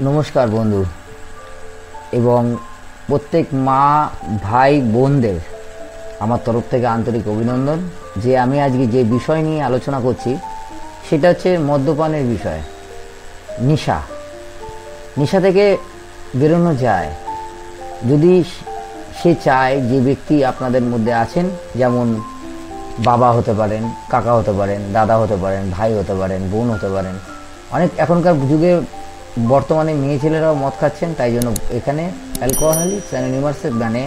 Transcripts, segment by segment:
নমস্কার বন্ধু এবং প্রত্যেক মা ভাই বোনদের আমার তরফ থেকে আন্তরিক অভিনন্দন। যে আমি আজকে যে বিষয় নিয়ে আলোচনা করছি সেটা হচ্ছে মদ্যপানের বিষয়। নেশা নেশা থেকে বেরোনো যায় যদি সে চায়। যে ব্যক্তি আপনাদের মধ্যে আছেন, যেমন বাবা হতে পারেন, কাকা হতে পারেন, দাদা হতে পারেন, ভাই হতে পারেন, বোন হতে পারেন। অনেক এখনকার যুগে বর্তমানে মেয়ে ছেলেরাও মদ খাচ্ছেন। তাই জন্য এখানে অ্যালকোহলিকস অ্যানোনিমাসের গানে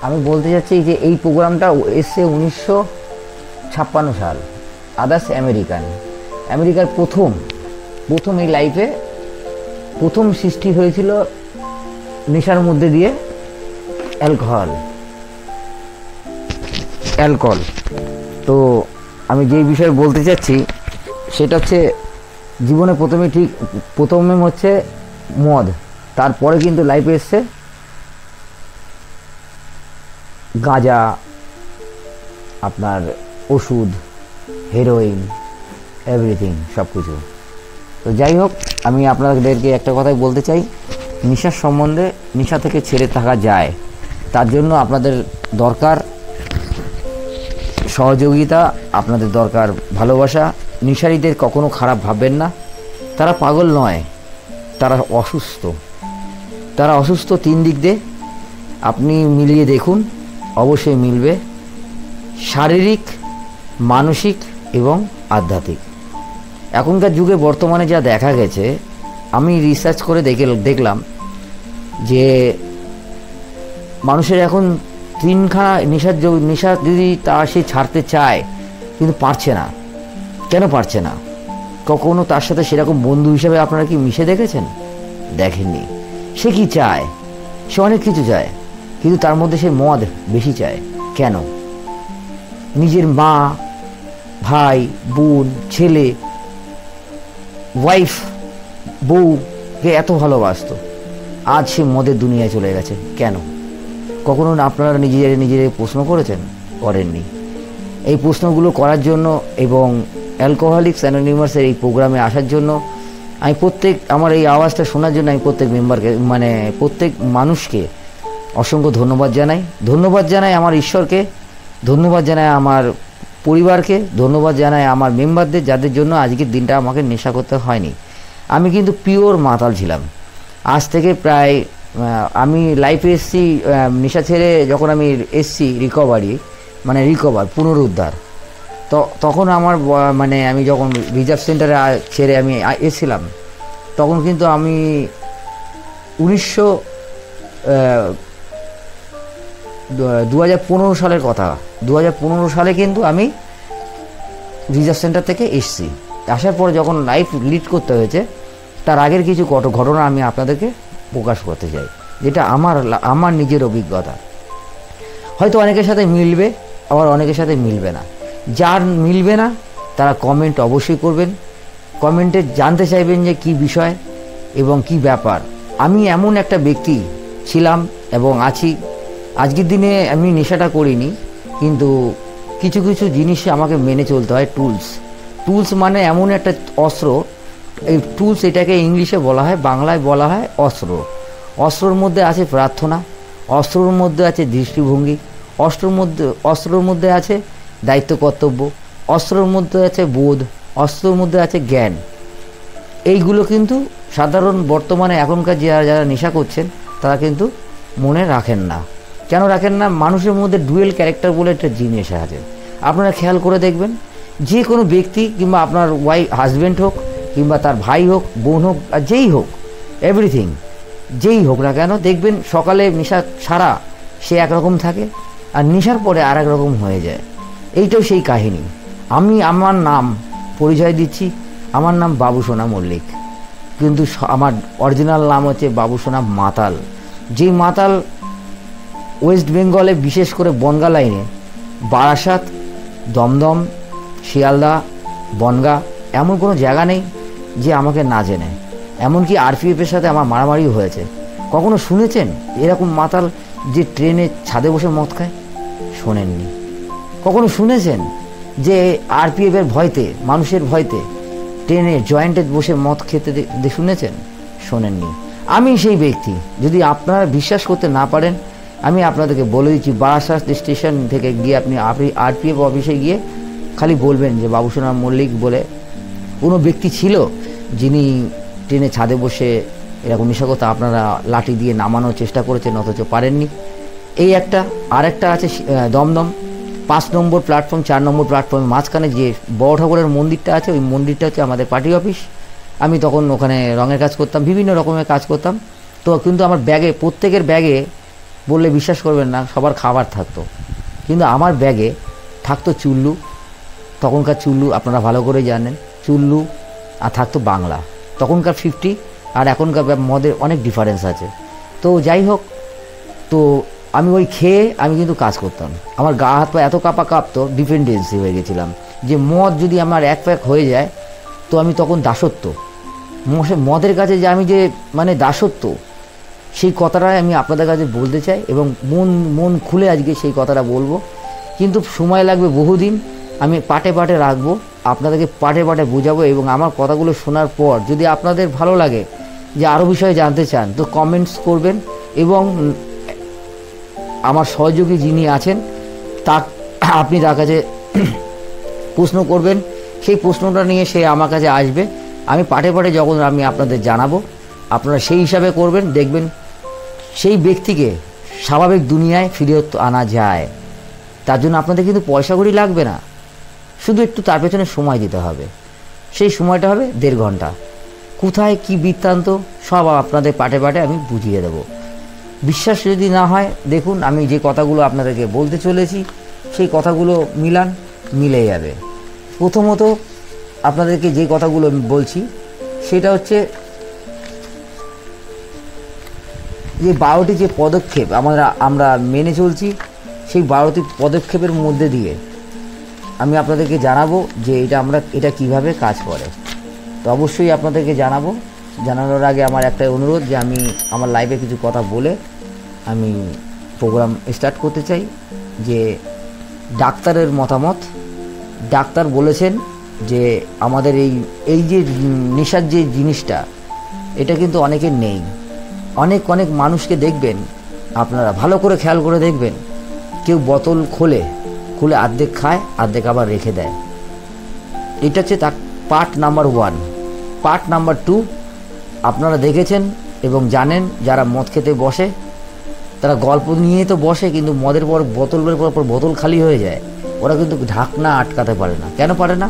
আমি বলতে চাচ্ছি যে এই প্রোগ্রামটা এসছে 1956 সাল। আদার্স আমেরিকার প্রথম এই লাইফে প্রথম সৃষ্টি হয়েছিল নেশার মধ্যে দিয়ে অ্যালকোহল। তো আমি যেই বিষয়ে বলতে চাচ্ছি সেটা হচ্ছে জীবনে প্রথমে হচ্ছে মদ, তারপরে কিন্তু লাইফে এসছে গাঁজা, আপনার ওষুধ, হেরোইন, এভরিথিং, সব কিছু। তো যাই হোক, আমি আপনাদেরকে একটা কথাই বলতে চাই, নেশার সম্বন্ধে, নেশা থেকে ছেড়ে থাকা যায়। তার জন্য আপনাদের দরকার সহযোগিতা, আপনাদের দরকার ভালোবাসা। নেশারীদের কখনো খারাপ ভাববেন না, তারা পাগল নয়, তারা অসুস্থ 3 দিক দিয়ে। আপনি মিলিয়ে দেখুন, অবশ্যই মিলবে। শারীরিক, মানসিক এবং আধ্যাত্মিক। এখনকার যুগে বর্তমানে যা দেখা গেছে, আমি রিসার্চ করে দেখলাম যে মানুষের এখন 3খানা নেশা যদি সে ছাড়তে চায় কিন্তু পারছে না। কেন পারছে না? কখনো তার সাথে সেরকম বন্ধু হিসেবে আপনারা কি মিশে দেখেছেন? দেখেননি। সে কি চায়? সে অনেক কিছু চায়, কিন্তু তার মধ্যে সে মদ বেশি চায়। কেন? নিজের মা, ভাই, বোন, ছেলে, ওয়াইফ, বউকে এত ভালোবাসতো, আজ সে মদের দুনিয়ায় চলে গেছে। কেন? কখনো আপনারা নিজেদের প্রশ্ন করেছেন? করেননি। এই প্রশ্নগুলো করার জন্য এবং অ্যালকোহলিকস অ্যানোনিমাসের এই প্রোগ্রামে আসার জন্য আমি আমার এই আওয়াজটা শোনার জন্য আমি প্রত্যেক মেম্বারকে, প্রত্যেক মানুষকে অসংখ্য ধন্যবাদ জানাই। আমার ঈশ্বরকে ধন্যবাদ জানাই, আমার পরিবারকে ধন্যবাদ জানাই, আমার মেম্বারদের, যাদের জন্য আজকের দিনটা আমাকে নেশা করতে হয়নি। আমি কিন্তু পিওর মাতাল ছিলাম। আজ থেকে প্রায় আমি লাইফে এসছি নেশা ছেড়ে, যখন আমি এসছি পুনরুদ্ধার। তখন আমার আমি যখন রিজার্ভ সেন্টারে ছেড়ে আমি এসেছিলাম, তখন কিন্তু আমি 2015 সালের কথা, 2015 সালে কিন্তু আমি রিজার্ভ সেন্টার থেকে এসেছি। আসার পরে যখন লাইফ লিড করতে হয়েছে, তার আগের কিছু ঘটনা আমি আপনাদেরকে প্রকাশ করতে চাই, যেটা আমার নিজের অভিজ্ঞতা। হয়তো অনেকের সাথে মিলবে, আবার অনেকের সাথে মিলবে না। যার মিলবে না তারা কমেন্ট অবশ্যই করবেন। কমেন্টে জানতে চাইবেন যে কি বিষয় এবং কি ব্যাপার। আমি এমন একটা ব্যক্তি ছিলাম এবং আছি। আজকের দিনে আমি নেশাটা করিনি, কিন্তু কিছু কিছু জিনিস আমাকে মেনে চলতে হয়। টুলস মানে এমন একটা অস্ত্র। এই টুলস, এটাকে ইংলিশে বলা হয়, বাংলায় বলা হয় অস্ত্র। অস্ত্রর মধ্যে আছে প্রার্থনা, অস্ত্রর মধ্যে আছে দৃষ্টিভঙ্গি, অস্ত্রর মধ্যে আছে দায়িত্ব কর্তব্য, অস্ত্রর মধ্যে আছে বোধ, অস্ত্রর মধ্যে আছে জ্ঞান। এইগুলো কিন্তু সাধারণ বর্তমানে এখনকার যারা নেশা করছেন তারা কিন্তু মনে রাখেন না। কেন রাখেন না? মানুষের মধ্যে ডুয়েল ক্যারেক্টার বলে একটা জিনিস আছে। আপনারা খেয়াল করে দেখবেন, যে কোনো ব্যক্তি, কিংবা আপনার হাজব্যান্ড হোক, কিংবা তার ভাই হোক, বোন হোক, আর যেই হোক, এভরিথিং, যেই হোক না কেন, দেখবেন সকালে নেশা ছাড়া সে একরকম থাকে, আর নেশার পরে আর এক রকম হয়ে যায়। এইটাও সেই কাহিনী। আমি আমার নাম পরিচয় দিচ্ছি, আমার নাম বাবুসোনা মল্লিক, কিন্তু আমার অরিজিনাল নাম হচ্ছে বাবুসোনা মাতাল। যেই মাতাল ওয়েস্ট বেঙ্গলে, বিশেষ করে বনগা লাইনে, বারাসাত, দমদম, শিয়ালদা, বনগা, এমন কোনো জায়গা নেই যে আমাকে না জেনে। এমনকি আরপিএফের সাথে আমার মারামারিও হয়েছে। কখনো শুনেছেন এরকম মাতাল যে ট্রেনে ছাদে বসে মদ খায়? শোনেননি। কখনো শুনেছেন যে আরপিএফের ভয়তে, মানুষের ভয়তে ট্রেনে জয়েন্টে বসে মদ খেতে শুনেছেন? শোনেননি। আমি সেই ব্যক্তি। যদি আপনারা বিশ্বাস করতে না পারেন, আমি আপনাদেরকে বলে দিচ্ছি, বারাসাত স্টেশন থেকে গিয়ে আপনি আরপিএফ অফিসে গিয়ে খালি বলবেন যে বাবুসোনা মল্লিক বলে কোনো ব্যক্তি ছিল যিনি ট্রেনে ছাদে বসে এরকম নেশা করতে আপনারা লাঠি দিয়ে নামানোর চেষ্টা করেছেন অথচ পারেননি। এই একটা। আর একটা আছে দমদম 5 নম্বর প্ল্যাটফর্ম 4 নম্বর প্ল্যাটফর্মের মাঝখানে যে বড় ঠাকুরের মন্দিরটা আছে, ওই মন্দিরটা হচ্ছে আমাদের পার্টি অফিস। আমি তখন ওখানে রঙের কাজ করতাম, বিভিন্ন রকমের কাজ করতাম। তো কিন্তু আমার ব্যাগে, প্রত্যেকের ব্যাগে বললে বিশ্বাস করবেন না, সবার খাবার থাকতো, কিন্তু আমার ব্যাগে থাকতো চুল্লু। তখনকার চুল্লু আপনারা ভালো করে জানেন, চুল্লু আর থাকতো বাংলা। তখনকার 50 আর এখনকার মদের অনেক ডিফারেন্স আছে। তো যাই হোক, তো আমি ওই খেয়ে আমি কিন্তু কাজ করতাম। আমার গা হাত পা এত কাঁপতো, ডিপেন্ডেন্সি হয়ে গেছিলাম যে মদ যদি আমার এক প্যাক হয়ে যায় তো আমি তখন দাসত্ব, মদের কাছে যে আমি যে মানে দাসত্ব, সেই কথাটাই আমি আপনাদের কাছে বলতে চাই এবং মন খুলে আজকে সেই কথাটা বলবো। কিন্তু সময় লাগবে বহুদিন, আমি পাটে পাটে রাখবো, আপনাদেরকে পাটে পাটে বোঝাবো। এবং আমার কথাগুলো শোনার পর যদি আপনাদের ভালো লাগে, যে আরও বিষয়ে জানতে চান, তো কমেন্টস করবেন এবং আমার সহযোগী যিনি আছেন আপনি তার কাছে প্রশ্ন করবেন। সেই প্রশ্নটা নিয়ে সে আমার কাছে আসবে, আমি পাটে পাটে যখন আমি আপনাদের জানাবো, আপনারা সেই হিসাবে করবেন। দেখবেন সেই ব্যক্তিকে স্বাভাবিক দুনিয়ায় ফিরিয়ে আনা যায়। তার জন্য আপনাদের কিন্তু পয়সা কড়ি লাগবে না, শুধু একটু তার পেছনে সময় দিতে হবে। সেই সময়টা হবে 1.5 ঘন্টা। কোথায় কি বৃত্তান্ত সব আপনাদের পাটে পাটে আমি বুঝিয়ে দেব। বিশ্বাস যদি না হয়, দেখুন আমি যে কথাগুলো আপনাদেরকে বলতে চলেছি সেই কথাগুলো মিলে যাবে। প্রথমত আপনাদেরকে যে কথাগুলো আমি বলছি সেটা হচ্ছে যে 12টি যে পদক্ষেপ আমরা মেনে চলছি, সেই 12টি পদক্ষেপের মধ্যে দিয়ে আমি আপনাদেরকে জানাবো যে এটা কিভাবে কাজ করে। তো অবশ্যই আপনাদেরকে জানানোর আগে আমার একটা অনুরোধ, যে আমি আমার লাইভে কিছু কথা বলে আমি প্রোগ্রাম স্টার্ট করতে চাই। যে ডাক্তারের মতামত, ডাক্তার বলেছেন যে আমাদের এই যে নেশার যে জিনিসটা, এটা কিন্তু অনেকের নেই। অনেক মানুষকে দেখবেন, আপনারা ভালো করে খেয়াল করে দেখবেন, কেউ বোতল খুলে অর্ধেক খায়, অর্ধেক আবার রেখে দেয়। এটা হচ্ছে তার পার্ট নাম্বার 1। পার্ট নাম্বার 2 আপনারা দেখেছেন এবং জানেন, যারা মদ খেতে বসে তারা গল্প নিয়ে তো বসে, কিন্তু মদের পর বোতল বের করার পর বোতল খালি হয়ে যায়, ওরা কিন্তু ঢাকনা আটকাতে পারে না। কেন পারে না?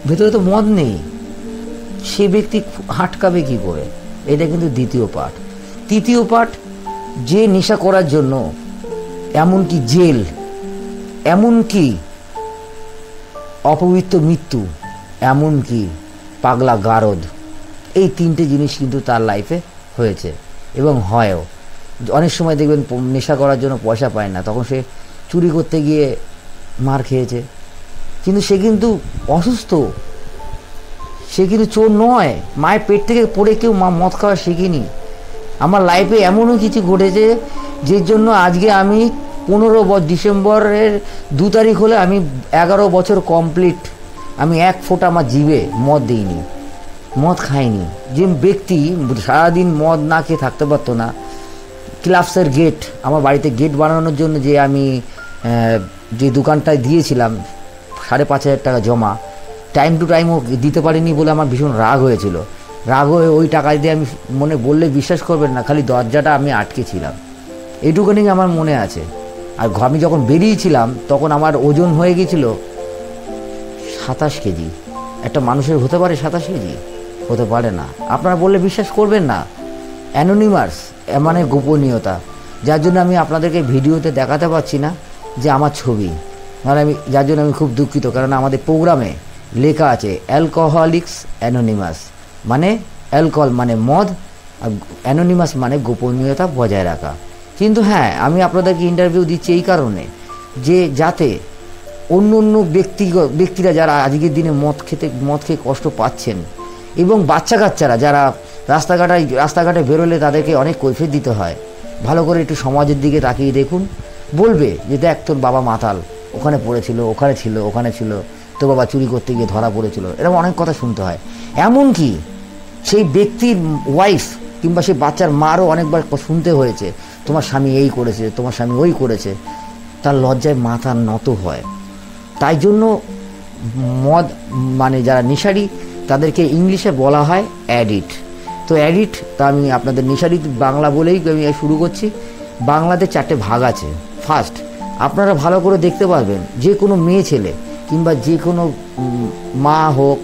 ভেতরে তো মদ নেই, সে ব্যক্তি আটকাবে কী করে? এটা কিন্তু দ্বিতীয় পার্ট। তৃতীয় পার্ট, যে নেশা করার জন্য এমনকি জেল, এমনকি অপবিত্র মৃত্যু, এমনকি পাগলা গারদ, এই 3টে জিনিস কিন্তু তার লাইফে হয়েছে এবং হয়ও। অনেক সময় দেখবেন নেশা করার জন্য পয়সা পায় না, তখন সে চুরি করতে গিয়ে মার খেয়েছে, কিন্তু সে কিন্তু অসুস্থ, সে কিন্তু চোর নয়। মায়ের পেট থেকে পড়ে কেউ মদ খাওয়া শিখিনি। আমার লাইফে এমনও কিছু ঘটেছে যে জন্য আজকে আমি 15 ডিসেম্বরের 2 তারিখ হলে আমি 11 বছর কমপ্লিট, আমি এক ফোঁটা আমার জিভে মদ দিইনি, মদ খাইনি। যে ব্যক্তি সারাদিন মদ না খেয়ে থাকতে পারতো না, ক্লাবসের গেট, আমার বাড়িতে গেট বানানোর জন্য যে আমি যে দোকানটায় দিয়েছিলাম 5,500 টাকা জমা, টাইম টু টাইমও দিতে পারিনি বলে আমার ভীষণ রাগ হয়েছিল। রাগ হয়ে ওই টাকা দিয়ে আমি মনে বললে বিশ্বাস করবেন না, খালি দরজাটা আমি আটকেছিলাম, এইটুকুনি আমার মনে আছে। আর আমি যখন বেরিয়েছিলাম তখন আমার ওজন হয়ে গিয়েছিল 27 কেজি। একটা মানুষের হতে পারে 27 কেজি? হতে পারে না। আপনারা বললে বিশ্বাস করবেন না। অ্যানোনিমাস মানে গোপনীয়তা, যার জন্য আমি আপনাদেরকে ভিডিওতে দেখাতে পারছি না যে আমার ছবি, মানে যার জন্য আমি খুব দুঃখিত। কারণ আমাদের প্রোগ্রামে লেখা আছে অ্যালকোহলিক্স অ্যানোনিমাস, মানে অ্যালকোহল মানে মদ, আর অ্যানোনিমাস মানে গোপনীয়তা বজায় রাখা। কিন্তু হ্যাঁ, আমি আপনাদেরকে ইন্টারভিউ দিচ্ছি এই কারণে যে যাতে অন্য ব্যক্তিরা যারা আজকের দিনে মদ খেয়ে কষ্ট পাচ্ছেন, এবং বাচ্চা কাচ্চারা যারা রাস্তাঘাটে বেরোলে তাদেরকে অনেক কৈফিয়ত দিতে হয়, ভালো করে একটু সমাজের দিকে তাকিয়ে দেখুন। বলবে যে দেখ তোর বাবা মাতাল, ওখানে পড়েছিল, ওখানে ছিল, তোর বাবা চুরি করতে গিয়ে ধরা পড়েছিল, এরকম অনেক কথা শুনতে হয়। এমনকি সেই ব্যক্তির ওয়াইফ কিংবা সেই বাচ্চার মারও অনেকবার শুনতে হয়েছে, তোমার স্বামী এই করেছে, তোমার স্বামী ওই করেছে। তার লজ্জায় মাথা নত হয়। তাই জন্য মদ মানে যারা নেশারি তাদেরকে ইংলিশে বলা হয় অ্যাডিক্ট। তো অ্যাডিক্ট, তা আমি আপনাদের নেশারি বাংলা বলেই আমি শুরু করছি। বাংলাতে 4টে ভাগ আছে। ফার্স্ট, আপনারা ভালো করে দেখতে পারবেন যে কোনো মেয়ে ছেলে কিংবা যে কোনো মা হোক,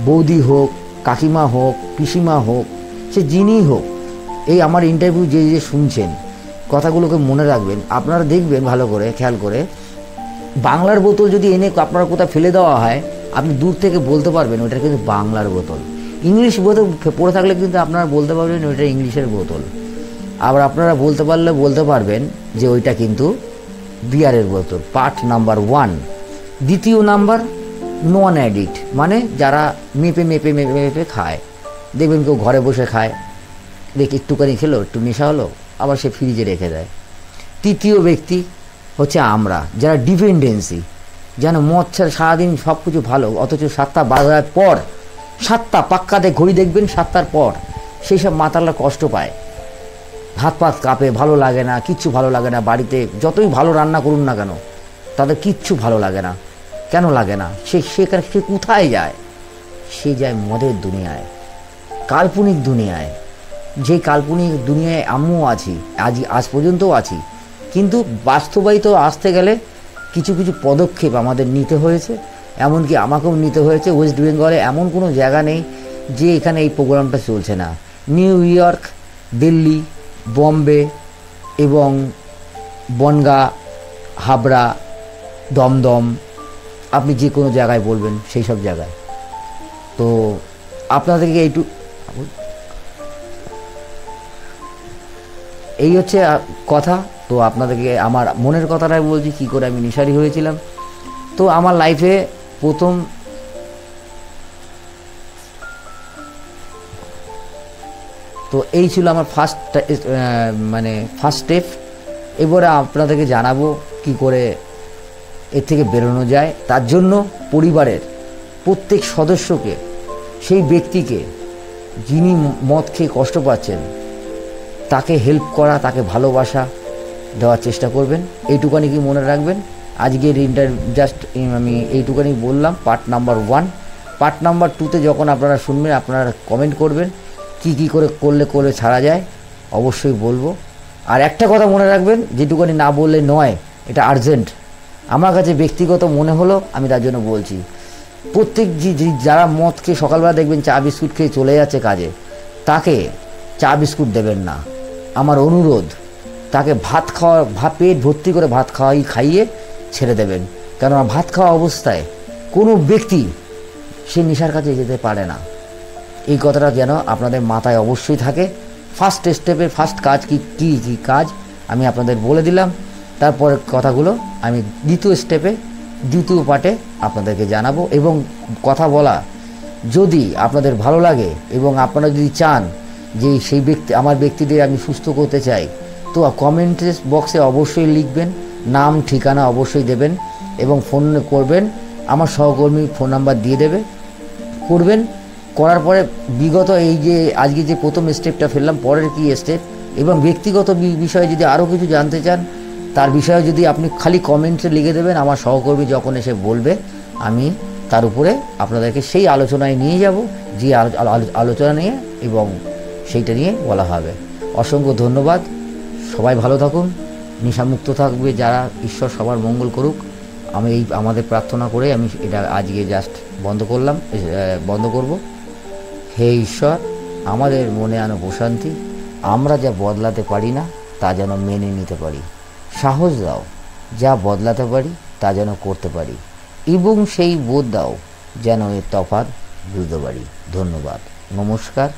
বৌদি হোক, কাকিমা হোক, পিসিমা হোক, সে যিনিই হোক, এই আমার ইন্টারভিউ যে যে শুনছেন কথাগুলোকে মনে রাখবেন। আপনারা দেখবেন ভালো করে খেয়াল করে, বাংলার বোতল যদি এনে আপনার কোথাও ফেলে দেওয়া হয়, আপনি দূর থেকে বলতে পারবেন ওইটা কিন্তু বাংলার বোতল। ইংলিশ বোতল পড়ে থাকলে কিন্তু আপনারা বলতে পারবেন ওইটা ইংলিশের বোতল। আবার আপনারা বলতে পারলে বলতে পারবেন যে ওইটা কিন্তু বিয়ারের বোতল। Part number 1। দ্বিতীয় নাম্বার, নন অ্যাডিক্ট, মানে যারা মেপে মেপে মেপে মেপে খায়। দেখবেন কেউ ঘরে বসে খায়, দেখি একটুখানি খেলো, একটু নেশা হলো, আবার সে ফ্রিজে রেখে দেয়। তৃতীয় ব্যক্তি হচ্ছে আমরা, যারা ডিপেন্ডেন্সি, যেন মদ ছাড়া সারাদিন সব কিছু ভালো, অথচ 7টা বাজার পর, 7টা পাক্কাতে ঘড়ি দেখবেন 7টার পর সেই সব মাতালরা কষ্ট পায়, হাত পাত কাঁপে, ভালো লাগে না, কিচ্ছু ভালো লাগে না। বাড়িতে যতই ভালো রান্না করুন না কেন তাদের কিচ্ছু ভালো লাগে না। কেন লাগে না? সে কোথায় যায়? সে যায় মদের দুনিয়ায়, কাল্পনিক দুনিয়ায়। যে কাল্পনিক দুনিয়ায় আমিও আছি, আজ পর্যন্তও আছি। কিন্তু বাস্তবায়িত আসতে গেলে কিছু কিছু পদক্ষেপ আমাদের নিতে হয়েছে, এমনকি আমাকেও নিতে হয়েছে। ওয়েস্ট বেঙ্গলে এমন কোনো জায়গা নেই যে এখানে এই প্রোগ্রামটা চলছে না। নিউ ইয়র্ক, দিল্লি, বম্বে এবং বনগাঁ, হাবড়া, দমদম, আপনি যে কোনো জায়গায় বলবেন সেই সব জায়গায়। তো আপনাদেরকে এই হচ্ছে কথা। তো আপনাদেরকে আমার মনের কথাটাই বলছি, কী করে আমি নেশারি হয়েছিলাম। তো আমার লাইফে প্রথম তো এই ছিল আমার ফার্স্ট স্টেপ। এবারে আপনাদেরকে জানাবো কি করে এর থেকে বেরোনো যায়। তার জন্য পরিবারের প্রত্যেক সদস্যকে, সেই ব্যক্তিকে যিনি মদ খেয়ে কষ্ট পাচ্ছেন, তাকে হেল্প করা, তাকে ভালোবাসা দেওয়ার চেষ্টা করবেন। এইটুকানি কি মনে রাখবেন। আজকের জাস্ট আমি এইটুকানি বললাম, পার্ট নাম্বার 1। পার্ট নাম্বার 2তে যখন আপনারা শুনবেন, আপনারা কমেন্ট করবেন কি করলে ছাড়া যায়, অবশ্যই বলবো। আর একটা কথা মনে রাখবেন, যেটুকানি না বললে নয়, এটা আর্জেন্ট। আমার কাছে ব্যক্তিগত মনে হলো, আমি তার জন্য বলছি। প্রত্যেক যারা মদ খেয়ে সকালবেলা দেখবেন চা বিস্কুট খেয়ে চলে যাচ্ছে কাজে, তাকে চা বিস্কুট দেবেন না। আমার অনুরোধ, তাকে পেট ভর্তি করে ভাত খাইয়ে ছেড়ে দেবেন। কেননা ভাত খাওয়া অবস্থায় কোনো ব্যক্তি সে নেশার কাছে যেতে পারে না। এই কথাটা যেন আপনাদের মাথায় অবশ্যই থাকে। ফার্স্ট স্টেপের ফার্স্ট কাজ কি কাজ আমি আপনাদের বলে দিলাম। তারপরে কথাগুলো আমি দ্বিতীয় পার্টে আপনাদেরকে জানাবো। এবং কথা বলা যদি আপনাদের ভালো লাগে এবং আপনারা যদি চান যে সেই আমার ব্যক্তিদের আমি সুস্থ করতে চাই, তো কমেন্ট বক্সে অবশ্যই লিখবেন, নাম ঠিকানা অবশ্যই দেবেন এবং ফোন করবেন। আমার সহকর্মী ফোন নাম্বার দিয়ে করবেন। করার পরে বিগত এই যে আজকে যে প্রথম স্টেপটা ফেললাম, পরের কি স্টেপ এবং ব্যক্তিগত বিষয়ে যদি আরও কিছু জানতে চান, তার বিষয়ে যদি আপনি খালি কমেন্টে লিখে দেবেন, আমার সহকর্মী যখন এসে বলবে আমি তার উপরে আপনাদেরকে সেই আলোচনায় নিয়ে যাব, যে আলোচনা নিয়ে এবং সেইটা নিয়ে বলা হবে। অসংখ্য ধন্যবাদ। সবাই ভালো থাকুন, নেশামুক্ত থাকবে যারা। ঈশ্বর সবার মঙ্গল করুক। আমি আমাদের প্রার্থনা করে আমি এটা আজকে জাস্ট বন্ধ করব। হে ঈশ্বর, আমাদের মনে আনো প্রশান্তি। আমরা যা বদলাতে পারি না তা যেন মেনে নিতে পারি। সাহস দাও, যা বদলাতে পারি তা যেন করতে পারি, এবং সেই বোধ দাও যেন এর তফাৎ বুঝতে পারি। ধন্যবাদ, নমস্কার।